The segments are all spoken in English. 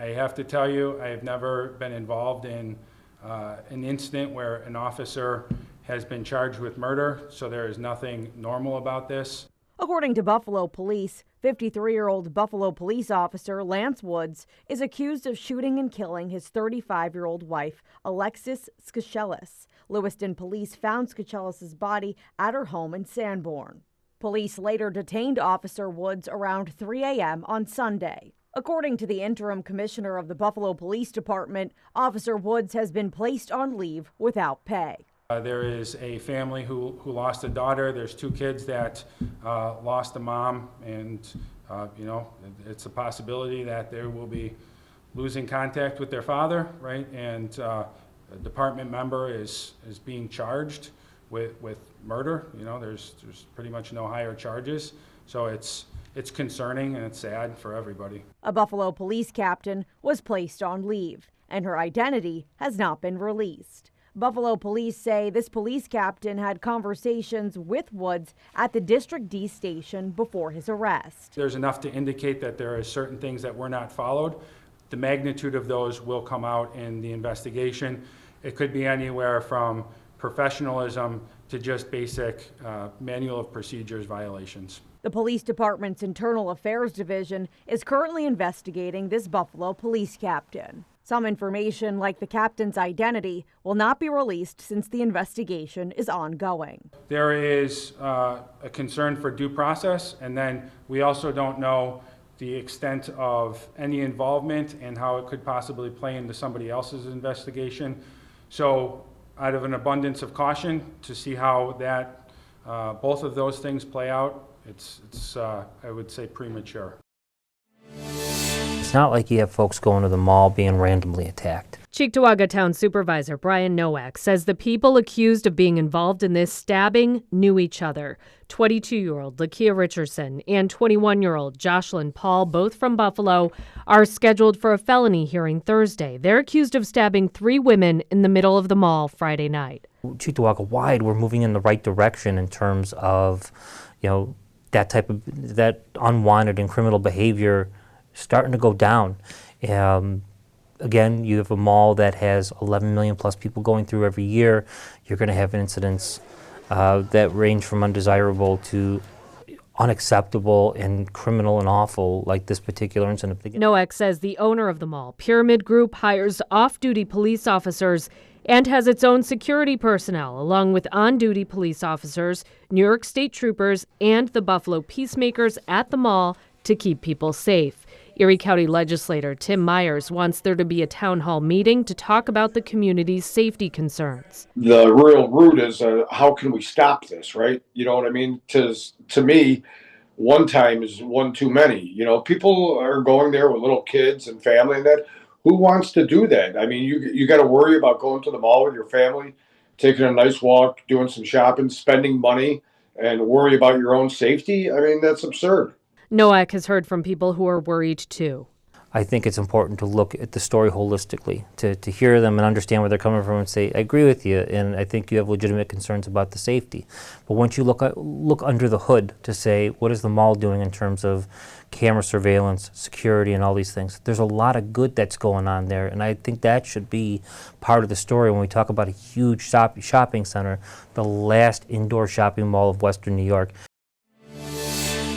I have to tell you, I have never been involved in an incident where an officer has been charged with murder, so there is nothing normal about this. According to Buffalo Police, 53-year-old Buffalo police officer Lance Woods is accused of shooting and killing his 35-year-old wife, Alexis Skachelis. Lewiston police found Skachelis' body at her home in Sanborn. Police later detained Officer Woods around 3 a.m. on Sunday. According to the interim commissioner of the Buffalo Police Department, Officer Woods has been placed on leave without pay. There is a family who lost a daughter. There's 2 kids that lost a mom, and it's a possibility that they will be losing contact with their father, right? And a department member is being charged with murder. There's pretty much no higher charges, so it's concerning and it's sad for everybody. A Buffalo police captain was placed on leave, and her identity has not been released. Buffalo police say this police captain had conversations with Woods at the District D station before his arrest. There's enough to indicate that there are certain things that were not followed. The magnitude of those will come out in the investigation. It could be anywhere from professionalism to just basic manual of procedures violations. The police department's Internal Affairs Division is currently investigating this Buffalo police captain. Some information, like the captain's identity, will not be released since the investigation is ongoing. There is a concern for due process, and then we also don't know the extent of any involvement and how it could possibly play into somebody else's investigation. So out of an abundance of caution to see how that both of those things play out, it's I would say premature. It's not like you have folks going to the mall being randomly attacked. Cheektowaga Town Supervisor Brian Nowak says the people accused of being involved in this stabbing knew each other. 22-year-old Lakia Richardson and 21-year-old Jocelyn Paul, both from Buffalo, are scheduled for a felony hearing Thursday. They're accused of stabbing 3 women in the middle of the mall Friday night. Cheektowaga wide, we're moving in the right direction in terms of, that unwanted and criminal behavior starting to go down. Again, you have a mall that has 11 million plus people going through every year. You're going to have incidents that range from undesirable to unacceptable and criminal and awful, like this particular incident. Noack says the owner of the mall, Pyramid Group, hires off-duty police officers and has its own security personnel, along with on-duty police officers, New York State troopers, and the Buffalo Peacemakers at the mall to keep people safe. Erie County legislator Tim Myers wants there to be a town hall meeting to talk about the community's safety concerns. The real root is how can we stop this, right? You know what I mean? To me, one time is one too many. People are going there with little kids and family and that. Who wants to do that? I mean, you got to worry about going to the mall with your family, taking a nice walk, doing some shopping, spending money, and worry about your own safety. I mean, that's absurd. Noack has heard from people who are worried, too. I think it's important to look at the story holistically, to hear them and understand where they're coming from and say, I agree with you, and I think you have legitimate concerns about the safety. But once you look under the hood to say, what is the mall doing in terms of camera surveillance, security, and all these things, there's a lot of good that's going on there, and I think that should be part of the story when we talk about a huge shopping center, the last indoor shopping mall of Western New York.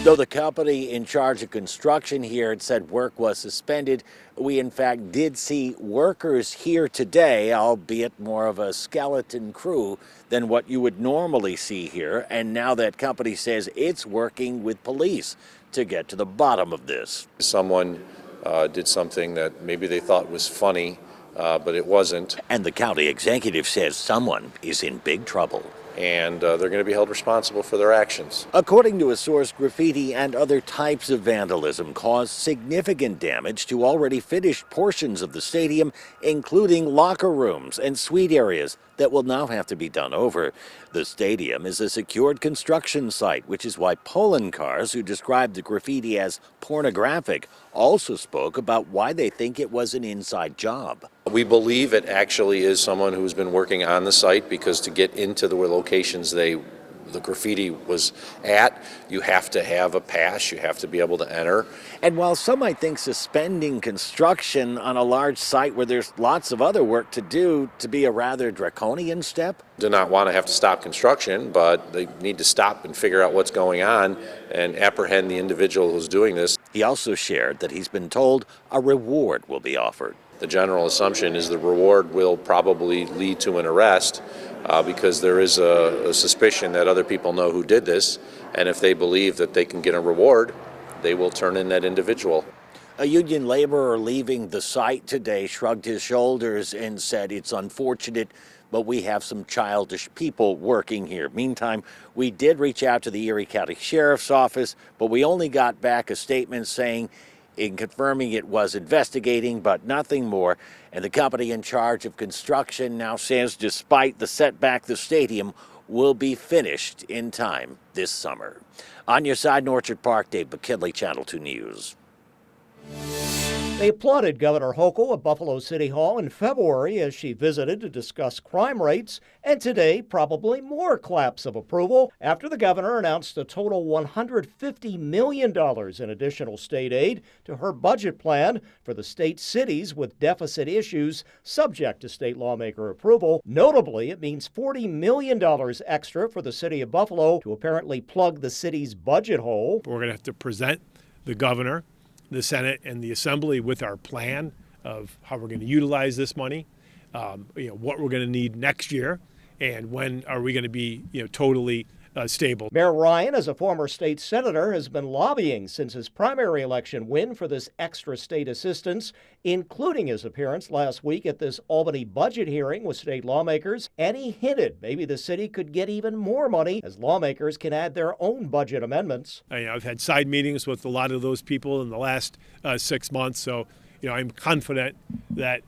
Though the company in charge of construction here had said work was suspended, we in fact did see workers here today, albeit more of a skeleton crew than what you would normally see here. And now that company says it's working with police to get to the bottom of this. Someone did something that maybe they thought was funny, but it wasn't. And the county executive says someone is in big trouble. And they're going to be held responsible for their actions. According to a source, graffiti and other types of vandalism caused significant damage to already finished portions of the stadium, including locker rooms and suite areas that will now have to be done over. The stadium is a secured construction site, which is why Poland cars, who described the graffiti as pornographic, also spoke about why they think it was an inside job. We believe it actually is someone who's been working on the site, because to get into the locations they the graffiti was at. You have to have a pass. You have to be able to enter. And while some might think suspending construction on a large site where there's lots of other work to do to be a rather draconian step, Do not want to have to stop construction, but they need to stop and figure out what's going on and apprehend the individual who's doing this. he also shared that he's been told a reward will be offered. The general assumption is the reward will probably lead to an arrest because there is a suspicion that other people know who did this, and if they believe that they can get a reward, they will turn in that individual. A union laborer leaving the site today shrugged his shoulders and said, "It's unfortunate, but we have some childish people working here." Meantime, we did reach out to the Erie County Sheriff's Office, but we only got back a statement saying, in confirming it was investigating, but nothing more. And the company in charge of construction now says despite the setback, the stadium will be finished in time this summer. On your side in Orchard Park, Dave McKinley, Channel 2 News. They applauded Governor Hochul at Buffalo City Hall in February as she visited to discuss crime rates, and today probably more claps of approval after the governor announced a total $150 million in additional state aid to her budget plan for the state cities with deficit issues subject to state lawmaker approval. Notably, it means $40 million extra for the city of Buffalo to apparently plug the city's budget hole. We're going to have to present the governor, the Senate, and the Assembly with our plan of how we're going to utilize this money, what we're going to need next year, and when are we going to be totally stable. Mayor Ryan, as a former state senator, has been lobbying since his primary election win for this extra state assistance, including his appearance last week at this Albany budget hearing with state lawmakers, and he hinted maybe the city could get even more money as lawmakers can add their own budget amendments. I've had side meetings with a lot of those people in the last 6 months, so I'm confident that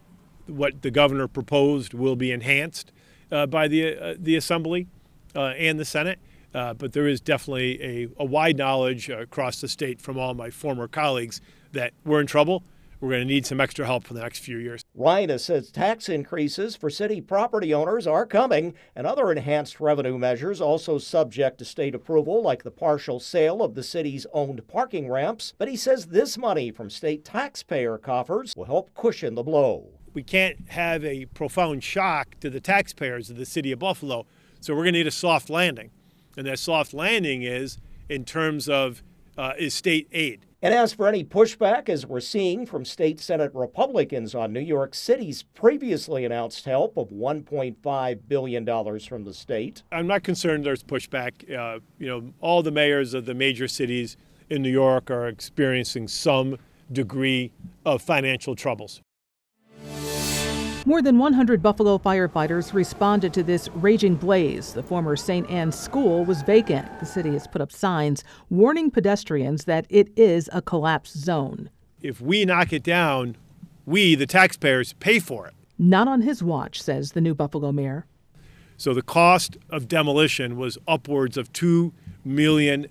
what the governor proposed will be enhanced by the Assembly and the Senate. But there is definitely a wide knowledge across the state from all my former colleagues that we're in trouble. We're going to need some extra help for the next few years. Ryan says tax increases for city property owners are coming, and other enhanced revenue measures also subject to state approval, like the partial sale of the city's owned parking ramps. But he says this money from state taxpayer coffers will help cushion the blow. We can't have a profound shock to the taxpayers of the city of Buffalo, so we're going to need a soft landing. And that soft landing is in terms of is state aid. And as for any pushback, as we're seeing from state Senate Republicans on New York City's previously announced help of $1.5 billion from the state. I'm not concerned there's pushback. All the mayors of the major cities in New York are experiencing some degree of financial troubles. More than 100 Buffalo firefighters responded to this raging blaze. The former St. Anne's school was vacant. The city has put up signs warning pedestrians that it is a collapse zone. If we knock it down, we, the taxpayers, pay for it. Not on his watch, says the new Buffalo mayor. So the cost of demolition was upwards of $2 million.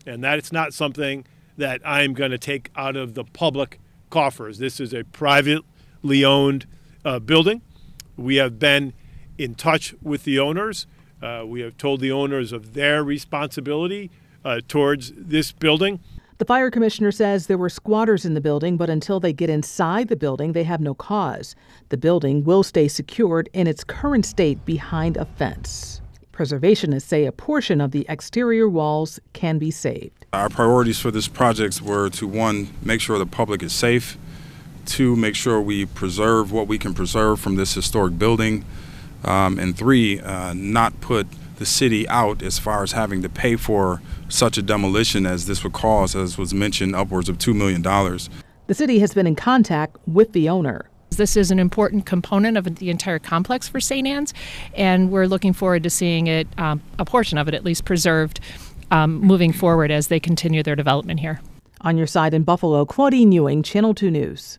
And that's not something that I'm going to take out of the public coffers. This is a privately owned building. We have been in touch with the owners. We have told the owners of their responsibility towards this building. The fire commissioner says there were squatters in the building, but until they get inside the building, they have no cause. The building will stay secured in its current state behind a fence. Preservationists say a portion of the exterior walls can be saved. Our priorities for this project were to, one, make sure the public is safe, two, make sure we preserve what we can preserve from this historic building, and three, not put the city out as far as having to pay for such a demolition as this would cause, as was mentioned, upwards of $2 million. The city has been in contact with the owner. This is an important component of the entire complex for St. Anne's, and we're looking forward to seeing it, a portion of it at least, preserved moving forward as they continue their development here. On your side in Buffalo, Claudine Ewing, Channel 2 News.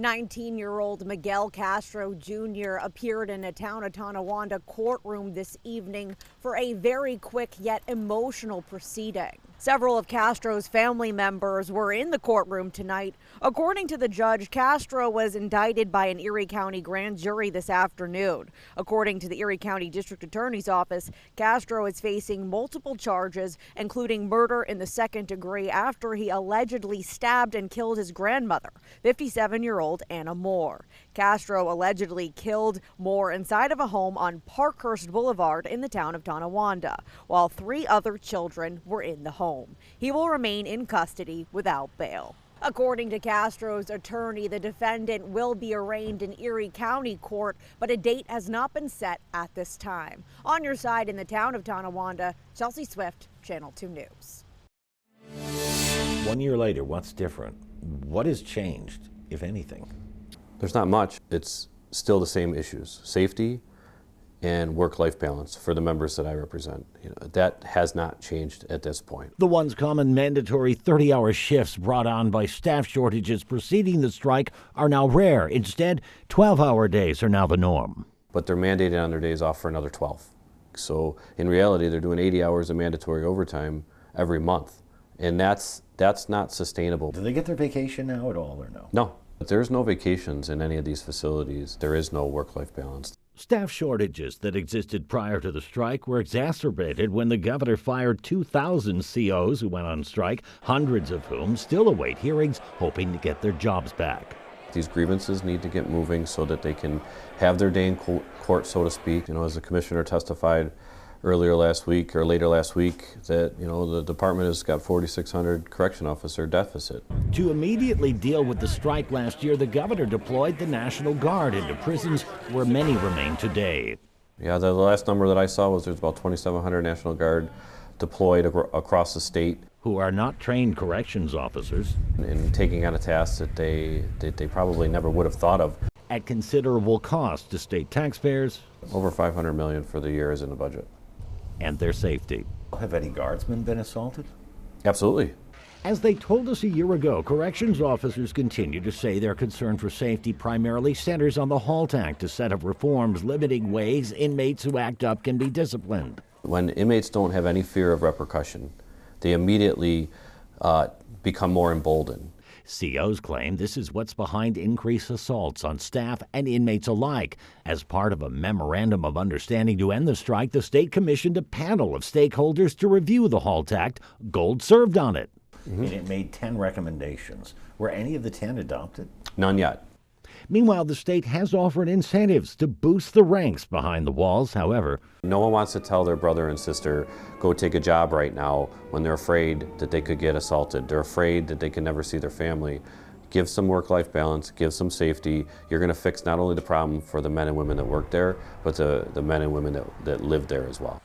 19-year-old Miguel Castro Jr. appeared in a town of Tonawanda courtroom this evening for a very quick yet emotional proceeding. Several of Castro's family members were in the courtroom tonight. According to the judge, Castro was indicted by an Erie County grand jury this afternoon. According to the Erie County District Attorney's Office, Castro is facing multiple charges, including murder in the second degree after he allegedly stabbed and killed his grandmother, 57-year-old Anna Moore. Castro allegedly killed Moore inside of a home on Parkhurst Boulevard in the town of Tonawanda, while 3 other children were in the home. He will remain in custody without bail. According to Castro's attorney, the defendant will be arraigned in Erie County Court, but a date has not been set at this time. On your side in the town of Tonawanda, Chelsea Swift, Channel 2 News. 1 year later, what's different? What has changed, if anything? There's not much. It's still the same issues: safety and work-life balance for the members that I represent. That has not changed at this point. The once common mandatory 30-hour shifts brought on by staff shortages preceding the strike are now rare. Instead, 12-hour days are now the norm. But they're mandated on their days off for another 12. So in reality, they're doing 80 hours of mandatory overtime every month. And that's not sustainable. Do they get their vacation now at all or no? No. There's no vacations in any of these facilities. There is no work-life balance. Staff shortages that existed prior to the strike were exacerbated when the governor fired 2,000 COs who went on strike, hundreds of whom still await hearings, hoping to get their jobs back. These grievances need to get moving so that they can have their day in court, so to speak. As the commissioner testified earlier last week, or later last week, that the department has got 4,600 correction officer deficit. To immediately deal with the strike last year, the governor deployed the National Guard into prisons where many remain today. Yeah, the last number that I saw was there's about 2,700 National Guard deployed across the state, who are not trained corrections officers, and taking on a task that they probably never would have thought of. At considerable cost to state taxpayers. Over $500 million for the year is in the budget. And their safety. Have any guardsmen been assaulted? Absolutely. As they told us a year ago, corrections officers continue to say their concern for safety primarily centers on the HALT Act, a set of reforms limiting ways inmates who act up can be disciplined. When inmates don't have any fear of repercussion, they immediately become more emboldened. COs claim this is what's behind increased assaults on staff and inmates alike. As part of a memorandum of understanding to end the strike, the state commissioned a panel of stakeholders to review the HALT Act. Gold served on it. And it made 10 recommendations. Were any of the 10 adopted? None yet. Meanwhile, the state has offered incentives to boost the ranks behind the walls. However, no one wants to tell their brother and sister, go take a job right now, when they're afraid that they could get assaulted. They're afraid that they can never see their family. Give some work-life balance, give some safety. You're going to fix not only the problem for the men and women that work there, but the men and women that live there as well.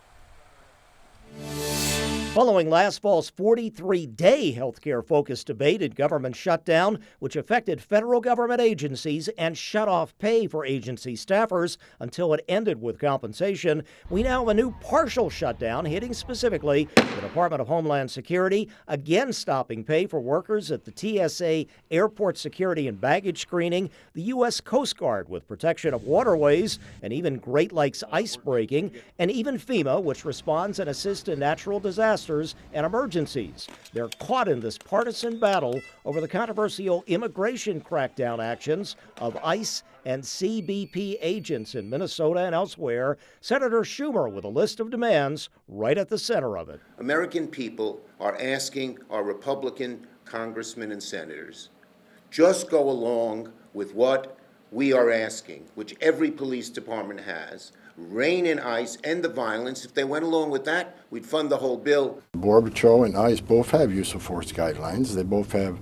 Following last fall's 43-day healthcare-focused debate and government shutdown, which affected federal government agencies and shut off pay for agency staffers until it ended with compensation, we now have a new partial shutdown hitting specifically the Department of Homeland Security, again stopping pay for workers at the TSA airport security and baggage screening, the U.S. Coast Guard with protection of waterways, and even Great Lakes ice breaking, and even FEMA, which responds and assists in natural disasters and emergencies. They're caught in this partisan battle over the controversial immigration crackdown actions of ICE and CBP agents in Minnesota and elsewhere. Senator Schumer with a list of demands right at the center of it. American people are asking our Republican congressmen and senators, just go along with what we are asking, which every police department has. Rein in ICE, end the violence. If they went along with that, we'd fund the whole bill. Border Patrol and ICE both have use of force guidelines. They both have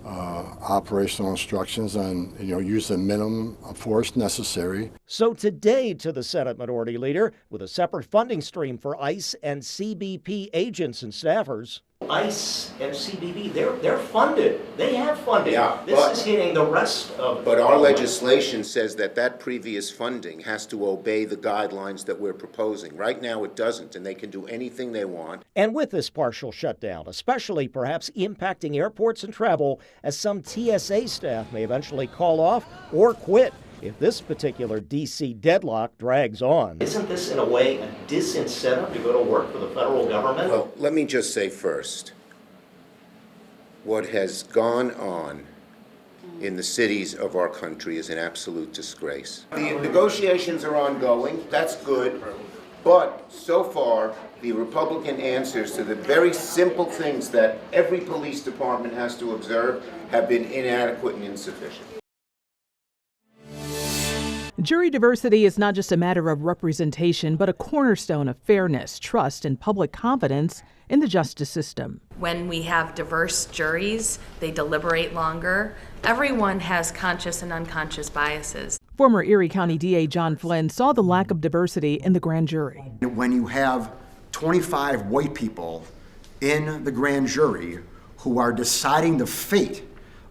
operational instructions on, use the minimum of force necessary. So today to the Senate Minority Leader with a separate funding stream for ICE and CBP agents and staffers. ICE and CBP, they're funded. They have funding. Yeah, this is hitting the rest of But our legislation says that previous funding has to obey the guidelines that we're proposing. Right now it doesn't, and they can do anything they want. And with this partial shutdown, especially perhaps impacting airports and travel, as some TSA staff may eventually call off or quit. If this particular D.C. deadlock drags on, Isn't this in a way a disincentive to go to work for the federal government? Well, let me just say first, what has gone on in the cities of our country is an absolute disgrace. The negotiations are ongoing, that's good, but so far, the Republican answers to the very simple things that every police department has to observe have been inadequate and insufficient. Jury diversity is not just a matter of representation, but a cornerstone of fairness, trust, and public confidence in the justice system. When we have diverse juries, they deliberate longer. Everyone has conscious and unconscious biases. Former Erie County DA John Flynn saw the lack of diversity in the grand jury. When you have 25 white people in the grand jury who are deciding the fate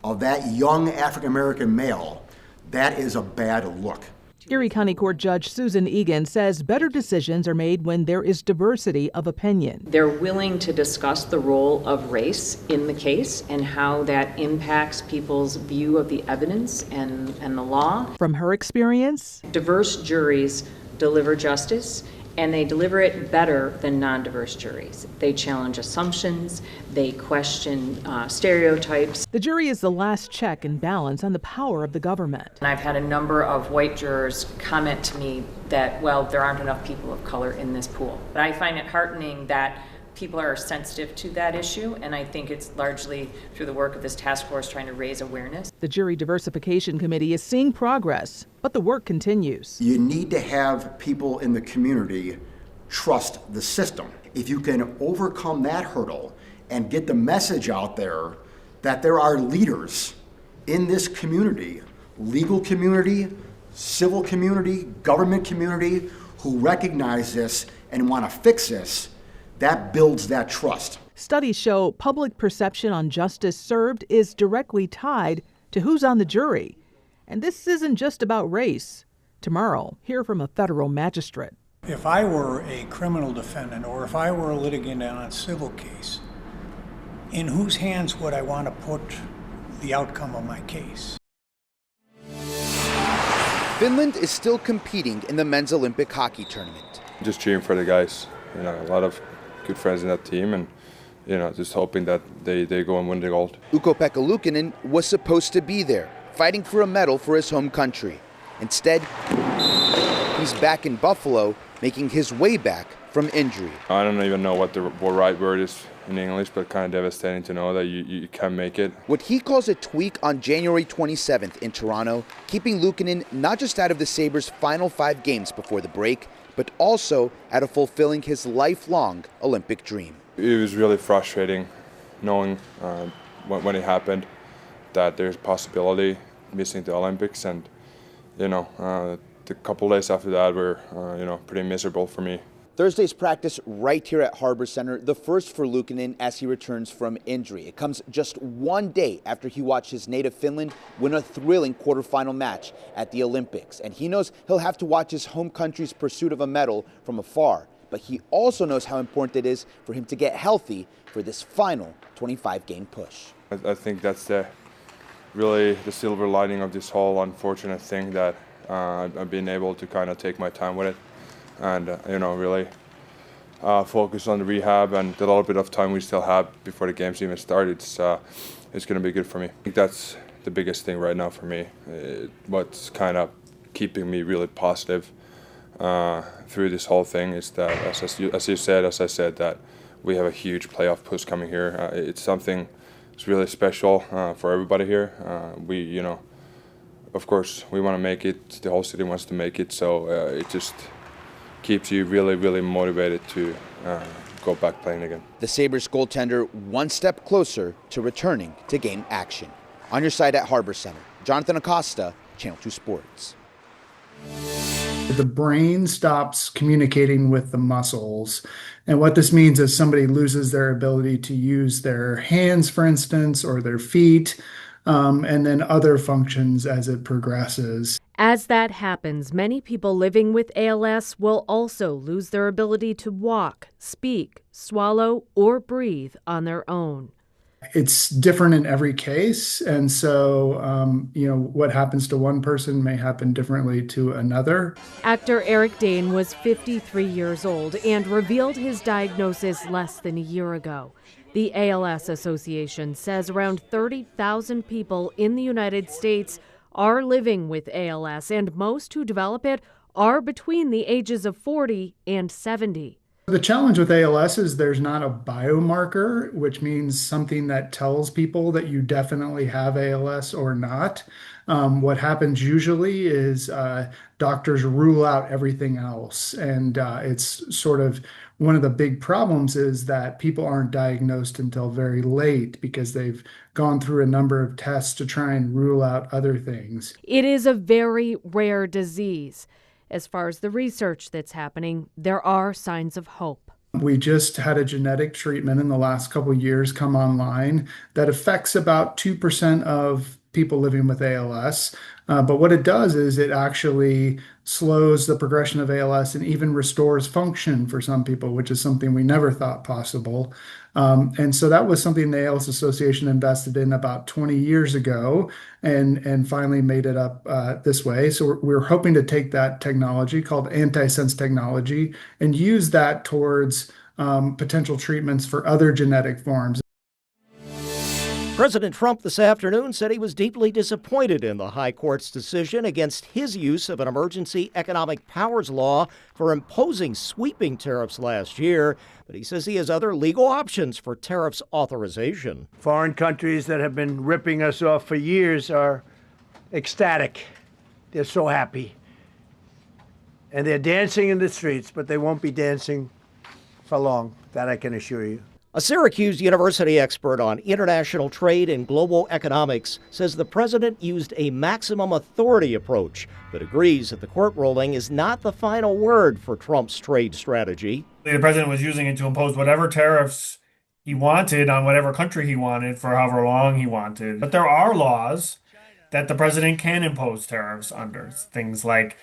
of that young African-American male, that is a bad look. Erie County Court Judge Susan Egan says better decisions are made when there is diversity of opinion. They're willing to discuss the role of race in the case and how that impacts people's view of the evidence and the law. From her experience, diverse juries deliver justice, and they deliver it better than non-diverse juries. They challenge assumptions, they question stereotypes. The jury is the last check and balance on the power of the government. And I've had a number of white jurors comment to me that, well, there aren't enough people of color in this pool. But I find it heartening that people are sensitive to that issue, and I think it's largely through the work of this task force trying to raise awareness. The Jury Diversification Committee is seeing progress, but the work continues. You need to have people in the community trust the system. If you can overcome that hurdle and get the message out there that there are leaders in this community, legal community, civil community, government community, who recognize this and want to fix this, that builds that trust. Studies show public perception on justice served is directly tied to who's on the jury. And this isn't just about race. Tomorrow, hear from a federal magistrate. If I were a criminal defendant or if I were a litigant on a civil case, in whose hands would I want to put the outcome of my case? Finland is still competing in the men's Olympic hockey tournament. Just cheering for the guys. You know, a lot of good friends in that team, and just hoping that they go and win the gold. Ukko-Pekka Luukkonen was supposed to be there, fighting for a medal for his home country. Instead, he's back in Buffalo, making his way back from injury. I don't even know what the right word is in English, but kind of devastating to know that you can't make it. What he calls a tweak on January 27th in Toronto, keeping Luukkonen not just out of the Sabres' final 5 games before the break, but also out of fulfilling his lifelong Olympic dream. It was really frustrating knowing when it happened that there's a possibility missing the Olympics, and the couple days after that were pretty miserable for me. Thursday's practice right here at Harbor Center, the first for Luukkonen as he returns from injury. It comes just one day after he watched his native Finland win a thrilling quarterfinal match at the Olympics. And he knows he'll have to watch his home country's pursuit of a medal from afar. But he also knows how important it is for him to get healthy for this final 25-game push. I think that's really the silver lining of this whole unfortunate thing, that I've been able to kind of take my time with it. And really focus on the rehab and the little bit of time we still have before the games even start. It's going to be good for me. I think that's the biggest thing right now for me. What's kind of keeping me really positive through this whole thing is that, as I said, that we have a huge playoff push coming here. It's something that's really special for everybody here. Of course, we want to make it. The whole city wants to make it. So it just keeps you really, really motivated to go back playing again. The Sabres goaltender one step closer to returning to game action. On your side at Harbor Center, Jonathan Acosta, Channel 2 Sports. The brain stops communicating with the muscles. And what this means is somebody loses their ability to use their hands, for instance, or their feet, and then other functions as it progresses. As that happens, many people living with ALS will also lose their ability to walk, speak, swallow, or breathe on their own. It's different in every case. And so, what happens to one person may happen differently to another. Actor Eric Dane was 53 years old and revealed his diagnosis less than a year ago. The ALS Association says around 30,000 people in the United States are living with ALS, and most who develop it are between the ages of 40 and 70. The challenge with ALS is there's not a biomarker, which means something that tells people that you definitely have ALS or not. What happens usually is doctors rule out everything else. And it's sort of one of the big problems is that people aren't diagnosed until very late because they've gone through a number of tests to try and rule out other things. It is a very rare disease. As far as the research that's happening, there are signs of hope. We just had a genetic treatment in the last couple of years come online that affects about 2% of people living with ALS. But what it does is it actually slows the progression of ALS and even restores function for some people, which is something we never thought possible. And so that was something the ALS Association invested in about 20 years ago and finally made it up this way. So we're hoping to take that technology called antisense technology and use that towards potential treatments for other genetic forms. President Trump this afternoon said he was deeply disappointed in the High Court's decision against his use of an emergency economic powers law for imposing sweeping tariffs last year. But he says he has other legal options for tariffs authorization. Foreign countries that have been ripping us off for years are ecstatic. They're so happy. And they're dancing in the streets, but they won't be dancing for long. That I can assure you. A Syracuse University expert on international trade and global economics says the president used a maximum authority approach, but agrees that the court ruling is not the final word for Trump's trade strategy. The president was using it to impose whatever tariffs he wanted on whatever country he wanted for however long he wanted. But there are laws that the president can impose tariffs under. Things like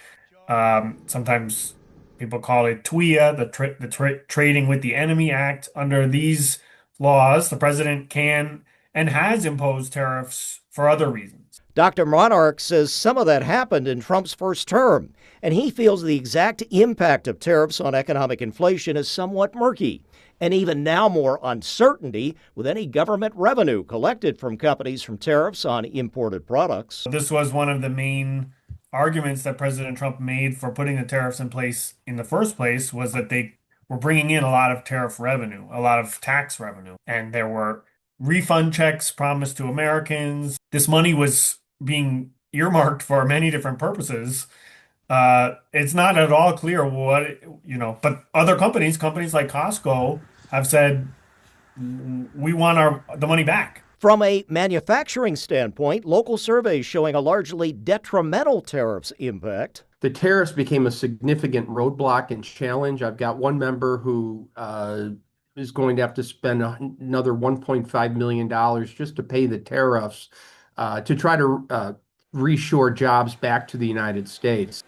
sometimes people call it TWIA, the Trading with the Enemy Act. Under these laws, the president can and has imposed tariffs for other reasons. Dr. Monarch says some of that happened in Trump's first term, and he feels the exact impact of tariffs on economic inflation is somewhat murky, and even now more uncertainty with any government revenue collected from companies from tariffs on imported products. This was one of the main arguments that President Trump made for putting the tariffs in place in the first place, was that they were bringing in a lot of tariff revenue, a lot of tax revenue, and there were refund checks promised to Americans. This money was being earmarked for many different purposes. It's not at all clear what, but other companies like Costco have said, we want the money back. From a manufacturing standpoint, local surveys showing a largely detrimental tariffs impact. The tariffs became a significant roadblock and challenge. I've got one member who is going to have to spend another $1.5 million just to pay the tariffs to try to reshore jobs back to the United States.